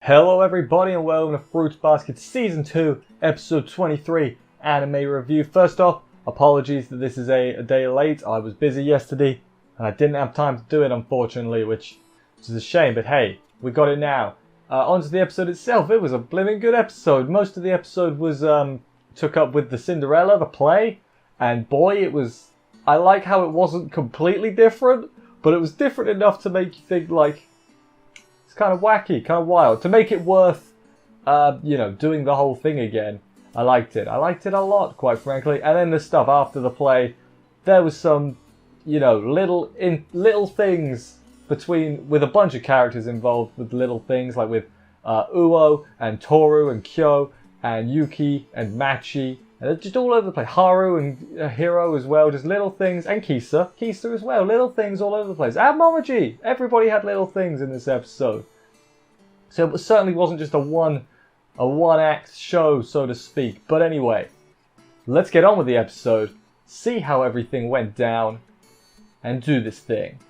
Hello everybody and welcome to Fruits Basket Season 2, Episode 23, Anime Review. First off, apologies that this is a day late. I was busy yesterday and I didn't have time to do it, unfortunately, which is a shame, but hey, we got it now. Onto the episode itself. It was a blimmin' good episode. Most of the episode was took up with the Cinderella, the play, and boy, it was... I like how it wasn't completely different, but it was different enough to make you think, like, it's kind of wacky, kind of wild. To make it worth, doing the whole thing again. I liked it. I liked it a lot, quite frankly. And then the stuff after the play, there was some, little things with a bunch of characters involved with little things, like with Uo and Toru and Kyo and Yuki and Machi. And they're just all over the place. Haru and Hiro as well, just little things. And Kisa as well, little things all over the place. And Momoji! Everybody had little things in this episode. So it certainly wasn't just a one-act show, so to speak. But anyway, let's get on with the episode, see how everything went down, and do this thing.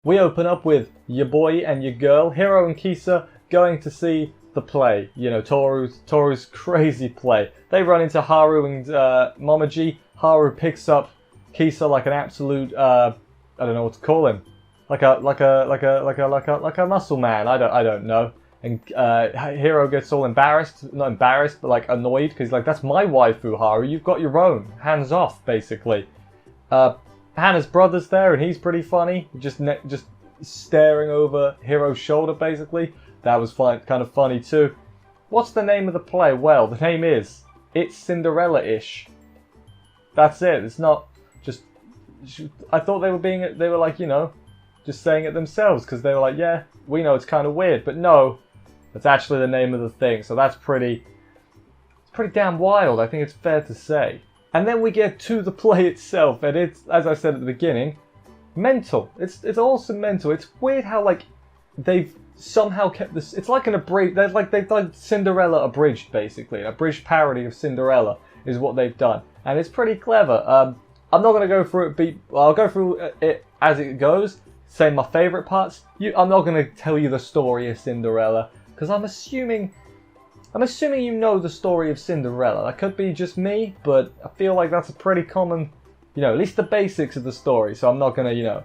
We open up with your boy and your girl, Hiro and Kisa, going to see the play. You know, Toru's crazy play. They run into Haru and Momoji. Haru picks up Kisa like an absolute, I don't know what to call him, like a muscle man. I don't know. And Hiro gets all embarrassed, not embarrassed, but like annoyed because like, that's my waifu, Haru. You've got your own. Hands off, basically. Hana's brother's there, and he's pretty funny. Just staring over Hiro's shoulder, basically. That was kind of funny too. What's the name of the play? Well, the name is It's Cinderella-ish. That's it. It's not just. I thought they were like, just saying it themselves because they were like, yeah, we know it's kind of weird, but no, that's actually the name of the thing. So that's pretty damn wild. I think it's fair to say. And then we get to the play itself, and it's, as I said at the beginning, mental. It's also mental. It's weird how like they've somehow kept this. It's like an abridged. They've done Cinderella abridged, basically. An abridged parody of Cinderella is what they've done, and it's pretty clever. I'm not gonna go through it. I'll go through it as it goes. Say my favorite parts. I'm not gonna tell you the story of Cinderella because I'm assuming you know the story of Cinderella. That could be just me, but I feel like that's a pretty common, at least the basics of the story. So I'm not going to,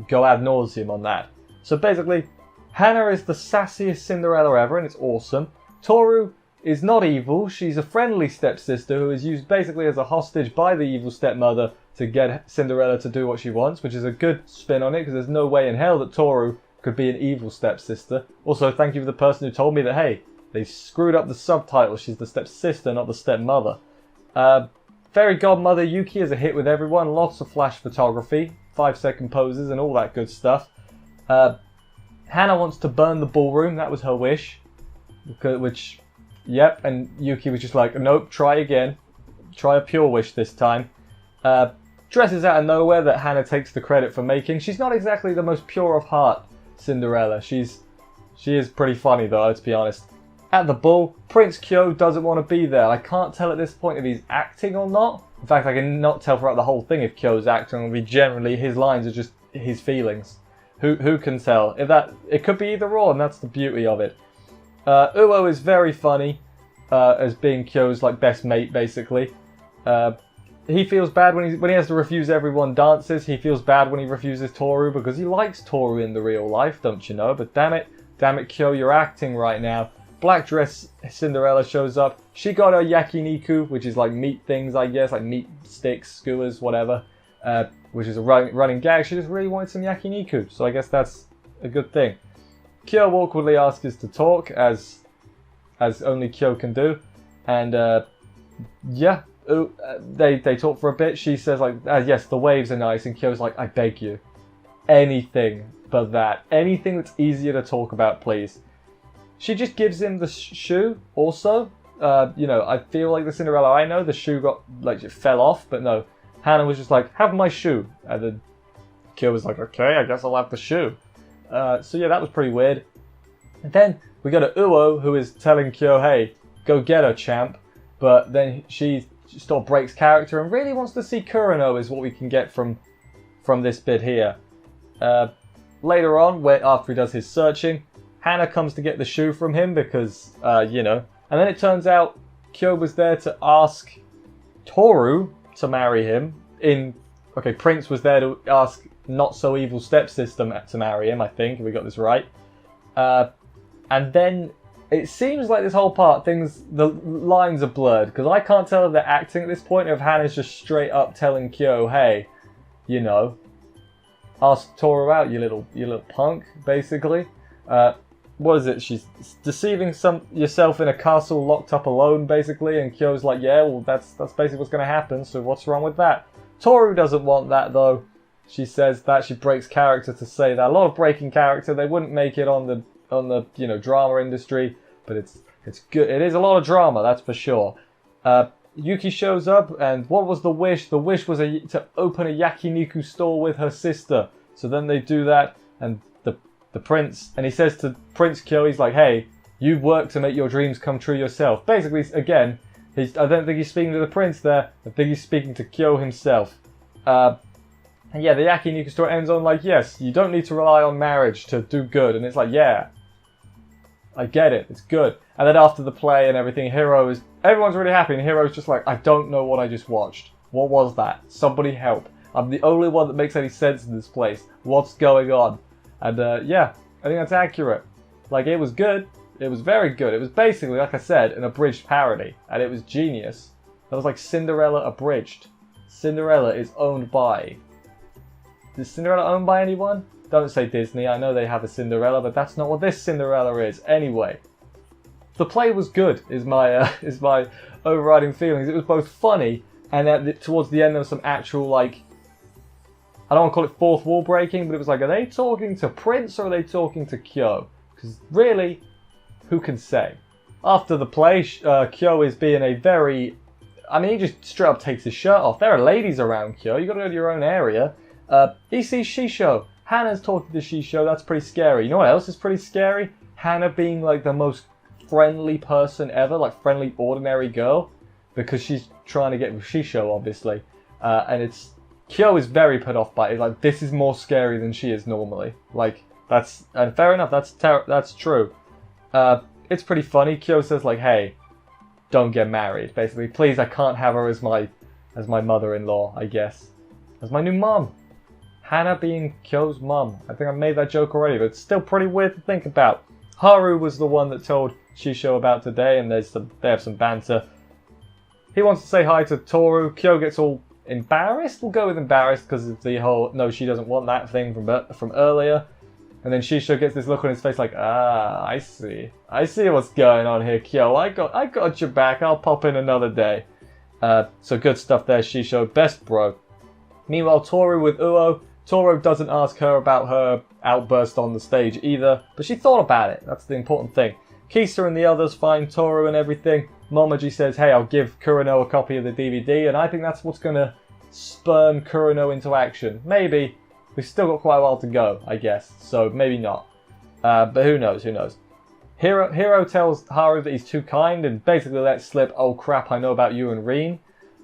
go ad nauseum on that. So basically, Hana is the sassiest Cinderella ever, and it's awesome. Toru is not evil. She's a friendly stepsister who is used basically as a hostage by the evil stepmother to get Cinderella to do what she wants, which is a good spin on it, because there's no way in hell that Toru could be an evil stepsister. Also, thank you for the person who told me that, hey, they screwed up the subtitle. She's the stepsister, not the stepmother. Fairy godmother Yuki is a hit with everyone. Lots of flash photography, 5-second poses, and all that good stuff. Hana wants to burn the ballroom. That was her wish. Yep. And Yuki was just like, nope, try again. Try a pure wish this time. Dresses out of nowhere that Hana takes the credit for making. She's not exactly the most pure of heart Cinderella. She is pretty funny though, let's be honest. At the ball, Prince Kyo doesn't want to be there. I can't tell at this point if he's acting or not. In fact, I can not tell throughout the whole thing if Kyo's acting. Generally, his lines are just his feelings. Who can tell? It could be either or, and that's the beauty of it. Uo is very funny as being Kyo's like best mate, basically. He feels bad when he has to refuse everyone dances. He feels bad when he refuses Toru because he likes Toru in the real life, don't you know? But damn it, Kyo, you're acting right now. Black dress Cinderella shows up. She got her yakiniku, which is like meat things, I guess, like meat sticks, skewers, whatever, which is a running gag. She just really wanted some yakiniku, so I guess that's a good thing. Kyo awkwardly asks us to talk, as only Kyo can do, and they talk for a bit. She says like, yes, the waves are nice, and Kyo's like, I beg you, anything but that, anything that's easier to talk about, please. She just gives him the shoe also. I feel like the Cinderella I know, the shoe it fell off, but no. Hana was just like, have my shoe. And then Kyo was like, okay, I guess I'll have the shoe. So yeah, that was pretty weird. And then we go to Uo, who is telling Kyo, hey, go get her, champ. But then she sort of breaks character and really wants to see Kurano is what we can get from this bit here. Later on, after he does his searching, Hana comes to get the shoe from him because, you know. And then it turns out Kyo was there to ask Toru to marry him. Prince was there to ask not-so-evil stepsister to marry him, I think, if we got this right. And then it seems like this whole part, the lines are blurred, because I can't tell if they're acting at this point or if Hana's just straight up telling Kyo, hey, you know, ask Toru out, you little punk, basically. What is it? She's deceiving yourself in a castle locked up alone, basically, and Kyo's like, yeah, well, that's basically what's going to happen, so what's wrong with that? Toru doesn't want that, though. She says that she breaks character to say that. A lot of breaking character. They wouldn't make it on the you know, drama industry, but it's good. It is a lot of drama, that's for sure. Yuki shows up, and what was the wish? The wish was to open a yakiniku store with her sister. So then they do that, and the prince, and he says to Prince Kyo, he's like, hey, you work to make your dreams come true yourself. Basically, again, I don't think he's speaking to the prince there. I think he's speaking to Kyo himself. And yeah, the yakiniku store ends on like, yes, you don't need to rely on marriage to do good. And it's like, yeah, I get it. It's good. And then after the play and everything, everyone's really happy. And Hiro's just like, I don't know what I just watched. What was that? Somebody help. I'm the only one that makes any sense in this place. What's going on? And yeah, I think that's accurate. Like, it was good. It was very good. It was basically, like I said, an abridged parody. And it was genius. That was like Cinderella abridged. Cinderella is owned by... Is Cinderella owned by anyone? Don't say Disney. I know they have a Cinderella, but that's not what this Cinderella is. Anyway, the play was good, is my overriding feelings. It was both funny, and towards the end there was some actual, like... I don't want to call it fourth wall breaking, but it was like, are they talking to Prince or are they talking to Kyo? Because really, who can say? After the play, Kyo is being a very... I mean, he just straight up takes his shirt off. There are ladies around Kyo. You got to go to your own area. He sees Shisho. Hana's talking to Shisho. That's pretty scary. You know what else is pretty scary? Hana being like the most friendly person ever, like friendly ordinary girl, because she's trying to get with Shisho, obviously. And it's... Kyo is very put off by it. Like, this is more scary than she is normally. Like, and fair enough, that's true. It's pretty funny. Kyo says like, hey, don't get married. Basically, please, I can't have her as my mother-in-law, I guess. As my new mom. Hana being Kyo's mum. I think I made that joke already, but it's still pretty weird to think about. Haru was the one that told Shisho about today, and they have some banter. He wants to say hi to Toru. Kyo gets all embarrassed? We'll go with embarrassed because of the whole, no, she doesn't want that thing from earlier. And then Shisho gets this look on his face like, I see. I see what's going on here, Kyo. I got your back. I'll pop in another day. So good stuff there, Shisho. Best bro. Meanwhile, Toru with Uo. Toru doesn't ask her about her outburst on the stage either, but she thought about it. That's the important thing. Kisa and the others find Toru and everything. Momoji says, hey, I'll give Kurano a copy of the DVD, and I think that's what's going to spurn Kurano into action. Maybe. We've still got quite a while to go, I guess, so maybe not. But who knows, who knows. Hiro tells Haru that he's too kind and basically lets slip, oh crap, I know about you and Rin.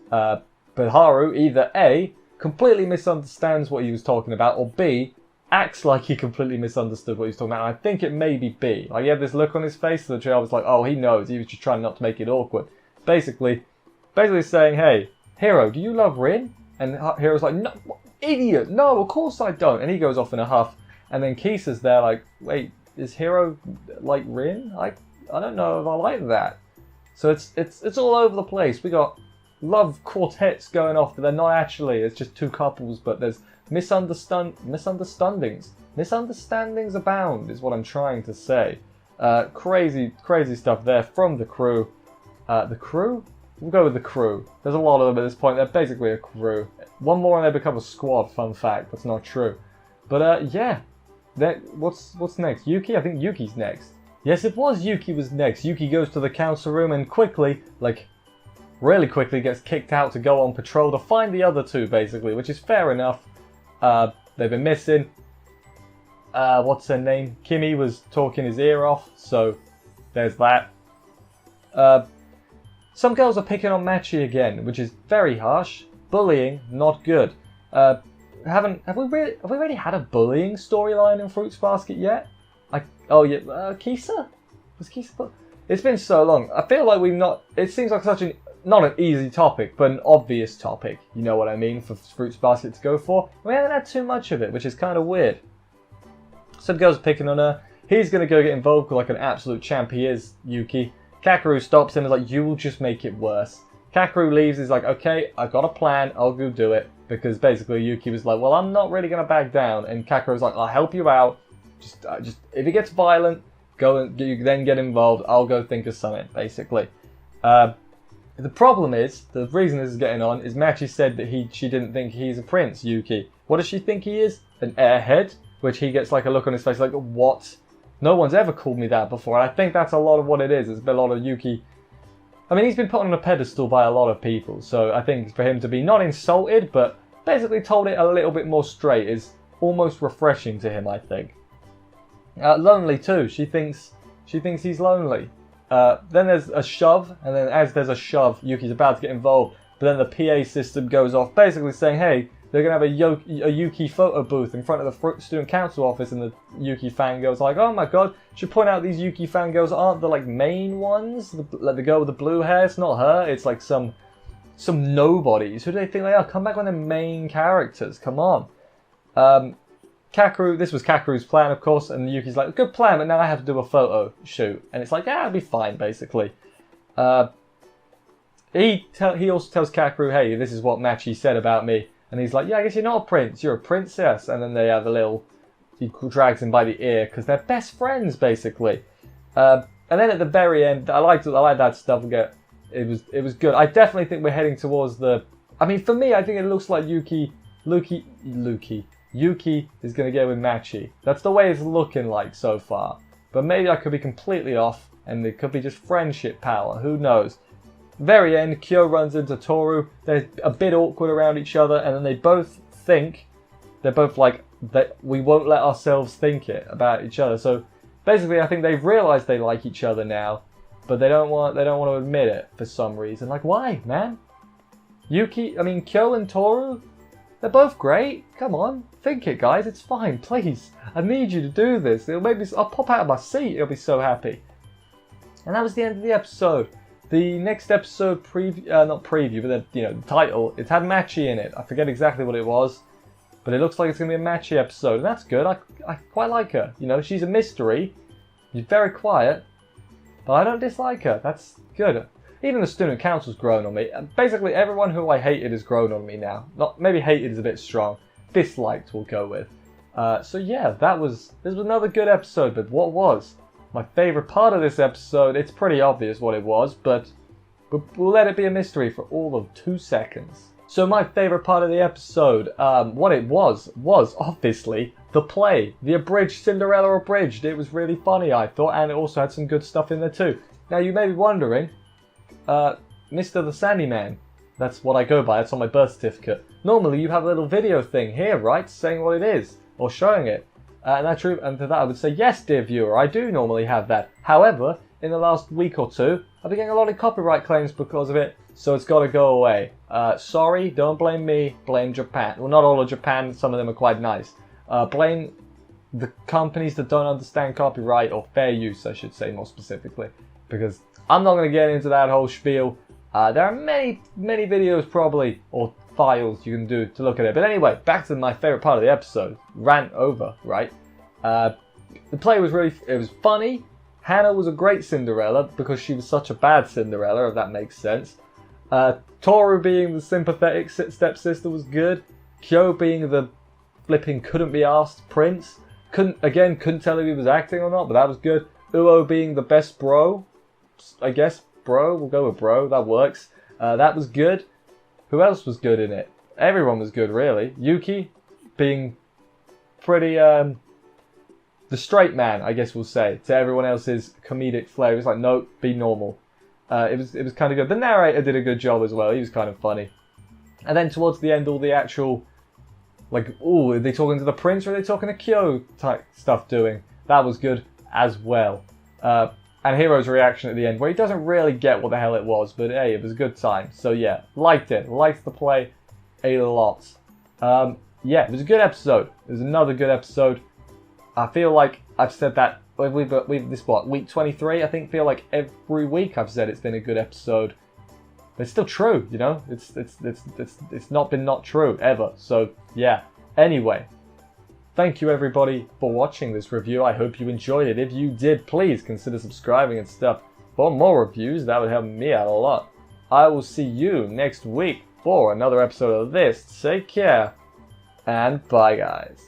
But Haru either A, completely misunderstands what he was talking about, or B, acts like he completely misunderstood what he was talking about. And I think it may be B. Like, he had this look on his face, so the trailer was like, oh, he knows. He was just trying not to make it awkward. Basically saying, hey, Hiro, do you love Rin? And Hiro's like, no, idiot, no, of course I don't. And he goes off in a huff. And then Kisa's there like, wait, is Hiro like Rin? I don't know if I like that. So it's all over the place. We got love quartets going off, but they're not actually. It's just two couples, but there's misunderstandings. Misunderstandings abound is what I'm trying to say. Crazy stuff there from the crew. The crew? We'll go with the crew. There's a lot of them at this point. They're basically a crew. One more and they become a squad, fun fact. That's not true. But yeah. What's next? Yuki? I think Yuki's next. Yes, it was Yuki was next. Yuki goes to the council room and quickly, like really quickly, gets kicked out to go on patrol to find the other two, basically, which is fair enough. They've been missing. What's her name? Kimi was talking his ear off, so there's that. Some girls are picking on Machi again, which is very harsh. Bullying, not good. Have we really had a bullying storyline in Fruits Basket yet? Kisa? Was Kisa? It's been so long. I feel like we've not. It seems like such not an easy topic, but an obvious topic. You know what I mean? For Fruits Basket to go for. We haven't had too much of it, which is kind of weird. Some girls are picking on her. He's gonna go get involved like an absolute champ he is, Yuki. Kakeru stops him and is like, you will just make it worse. Kakeru leaves, he's like, okay, I've got a plan, I'll go do it. Because basically Yuki was like, well, I'm not really going to back down. And Kakeru's like, I'll help you out. Just if it gets violent, you then get involved. I'll go think of something, basically. The problem is, the reason this is getting on is Machi said that she didn't think he's a prince, Yuki. What does she think he is? An airhead? Which he gets like a look on his face like, what? No one's ever called me that before. And I think that's a lot of what it is. It's been a lot of Yuki. I mean, he's been put on a pedestal by a lot of people. So I think for him to be not insulted, but basically told it a little bit more straight is almost refreshing to him, I think. Lonely too. She thinks he's lonely. Then there's a shove, and then as there's a shove, Yuki's about to get involved. But then the PA system goes off, basically saying, hey, they're going to have a Yuki photo booth in front of the student council office, and the Yuki fangirls like, oh my god, should point out these Yuki fangirls aren't the like main ones, like the girl with the blue hair, it's not her, it's like some nobodies. Who do they think they are? Come back when they're main characters, come on. This was Kakeru's plan, of course, and Yuki's like, good plan, but now I have to do a photo shoot. And it's like, yeah, it'll be fine, basically. He also tells Kakeru, hey, this is what Machi said about me. And he's like, yeah, I guess you're not a prince, you're a princess. And then they have he drags him by the ear, because they're best friends, basically. And then at the very end, I like that stuff. It was good. I definitely think we're heading towards I mean, for me, I think it looks like Yuki is going to get with Machi. That's the way it's looking like so far. But maybe I could be completely off, and it could be just friendship power. Who knows? Very end, Kyo runs into Toru. They're a bit awkward around each other, and then they're both like that we won't let ourselves think it about each other. So basically, I think they've realized they like each other now, but they don't want to admit it for some reason. Like, why, man? Kyo and Toru, they're both great. Come on, think it, guys. It's fine, please. I need you to do this. I'll pop out of my seat. I'll be so happy. And that was the end of the episode. The next episode not preview, but the title, it had Machi in it. I forget exactly what it was, but it looks like it's going to be a Machi episode, and that's good. I quite like her. She's a mystery. She's very quiet, but I don't dislike her. That's good. Even the student council's grown on me. Basically, everyone who I hated has grown on me now. Maybe hated is a bit strong. Disliked we'll go with. So yeah, this was another good episode, but what was my favourite part of this episode? It's pretty obvious what it was, but we'll let it be a mystery for all of 2 seconds. So my favourite part of the episode, what it was obviously the play. The abridged, Cinderella abridged. It was really funny, I thought, and it also had some good stuff in there too. Now you may be wondering, Mr. the Sandyman, that's what I go by, that's on my birth certificate. Normally you have a little video thing here, right, saying what it is, or showing it. And that's true, and to that I would say, yes, dear viewer, I do normally have that. However, in the last week or two, I've been getting a lot of copyright claims because of it, so it's got to go away. Sorry, don't blame me, blame Japan. Well, not all of Japan, some of them are quite nice. Blame the companies that don't understand copyright, or fair use, I should say more specifically, because I'm not going to get into that whole spiel. There are many, many videos probably, or files you can do to look at it. But anyway, back to my favourite part of the episode. Rant over, right? The play was it was funny. Hannah was a great Cinderella because she was such a bad Cinderella, if that makes sense. Toru being the sympathetic stepsister was good. Kyo being the flipping couldn't be asked prince. Couldn't tell if he was acting or not, but that was good. Uo being the best bro. I guess bro, we'll go with bro, that works. That was good. Who else was good in it? Everyone was good, really. Yuki being pretty, the straight man, I guess we'll say, to everyone else's comedic flair. It was like, no, be normal. It was kind of good. The narrator did a good job as well. He was kind of funny. And then towards the end, all the actual, like, ooh, are they talking to the prince or are they talking to Kyo type stuff doing? That was good as well. And Hero's reaction at the end, where he doesn't really get what the hell it was, but hey, it was a good time. So yeah, liked it. Liked the play a lot. Yeah, it was a good episode. It was another good episode. I feel like I've said that. We've this what, week 23? I think. Feel like every week I've said it's been a good episode. But it's still true, you know. It's not been not true ever. So yeah. Anyway. Thank you everybody for watching this review. I hope you enjoyed it. If you did, please consider subscribing and stuff for more reviews. That would help me out a lot. I will see you next week for another episode of this. Take care and bye guys.